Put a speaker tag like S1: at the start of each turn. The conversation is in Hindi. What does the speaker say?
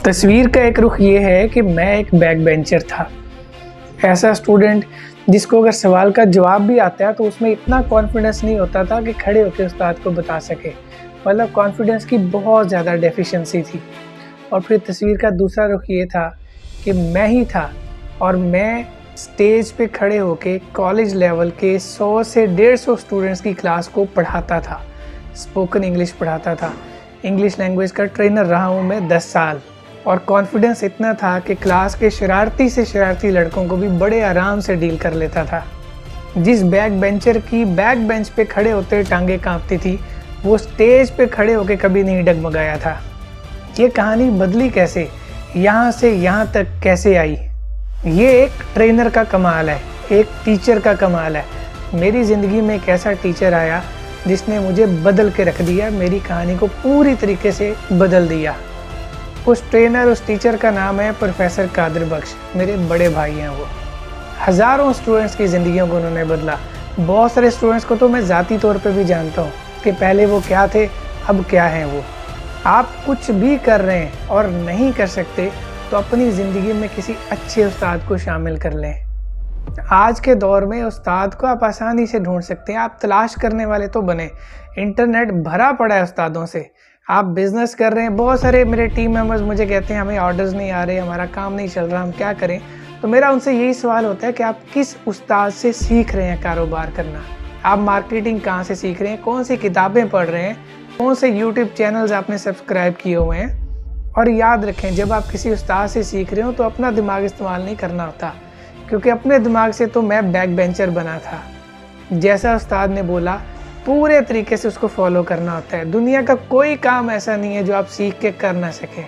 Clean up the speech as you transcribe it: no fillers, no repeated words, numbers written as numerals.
S1: तस्वीर का एक रुख ये है कि मैं एक बैक बेंचर था। ऐसा स्टूडेंट जिसको अगर सवाल का जवाब भी आता है तो उसमें इतना कॉन्फिडेंस नहीं होता था कि खड़े होकर उस्ताद को बता सके। मतलब कॉन्फिडेंस की बहुत ज़्यादा डेफिशिएंसी थी। और फिर तस्वीर का दूसरा रुख ये था कि मैं ही था और मैं स्टेज पे खड़े होके कॉलेज लेवल के 100 से 150 स्टूडेंट्स की क्लास को पढ़ाता था। स्पोकन इंग्लिश पढ़ाता था। इंग्लिश लैंग्वेज का ट्रेनर रहा हूँ मैं 10 साल। और कॉन्फिडेंस इतना था कि क्लास के शरारती से शरारती लड़कों को भी बड़े आराम से डील कर लेता था। जिस बैक बेंचर की बैक बेंच पे खड़े होते टांगे कांपती थी, वो स्टेज पे खड़े होके कभी नहीं डगमगाया था। ये कहानी बदली कैसे, यहाँ से यहाँ तक कैसे आई, ये एक ट्रेनर का कमाल है, एक टीचर का कमाल है। मेरी ज़िंदगी में एक ऐसा टीचर आया जिसने मुझे बदल के रख दिया, मेरी कहानी को पूरी तरीके से बदल दिया। उस ट्रेनर, उस टीचर का नाम है प्रोफेसर कादिर बख्श। मेरे बड़े भाई हैं वो। हज़ारों स्टूडेंट्स की ज़िंदगियों को उन्होंने बदला। बहुत सारे स्टूडेंट्स को तो मैं ज़ाती तौर पे भी जानता हूँ कि पहले वो क्या थे, अब क्या हैं वो। आप कुछ भी कर रहे हैं और नहीं कर सकते तो अपनी ज़िंदगी में किसी अच्छे उस्ताद को शामिल कर लें। आज के दौर में उस्ताद को आप आसानी से ढूंढ सकते हैं। आप तलाश करने वाले तो बने। इंटरनेट भरा पड़ा है उस्तादों से। आप बिज़नेस कर रहे हैं, बहुत सारे मेरे टीम मेंबर्स मुझे कहते हैं हमें ऑर्डर्स नहीं आ रहे, हमारा काम नहीं चल रहा, हम क्या करें। तो मेरा उनसे यही सवाल होता है कि आप किस उस्ताद से सीख रहे हैं कारोबार करना। आप मार्केटिंग कहाँ से सीख रहे हैं, कौन सी किताबें पढ़ रहे हैं, कौन से यूट्यूब चैनल्स आपने सब्सक्राइब किए हुए हैं। और याद रखें, जब आप किसी उस्ताद से सीख रहे हो तो अपना दिमाग इस्तेमाल नहीं करना होता, क्योंकि अपने दिमाग से तो मैं बैक बेंचर बना था। जैसा उस्ताद ने बोला पूरे तरीके से उसको फॉलो करना होता है। दुनिया का कोई काम ऐसा नहीं है जो आप सीख के कर ना सकें।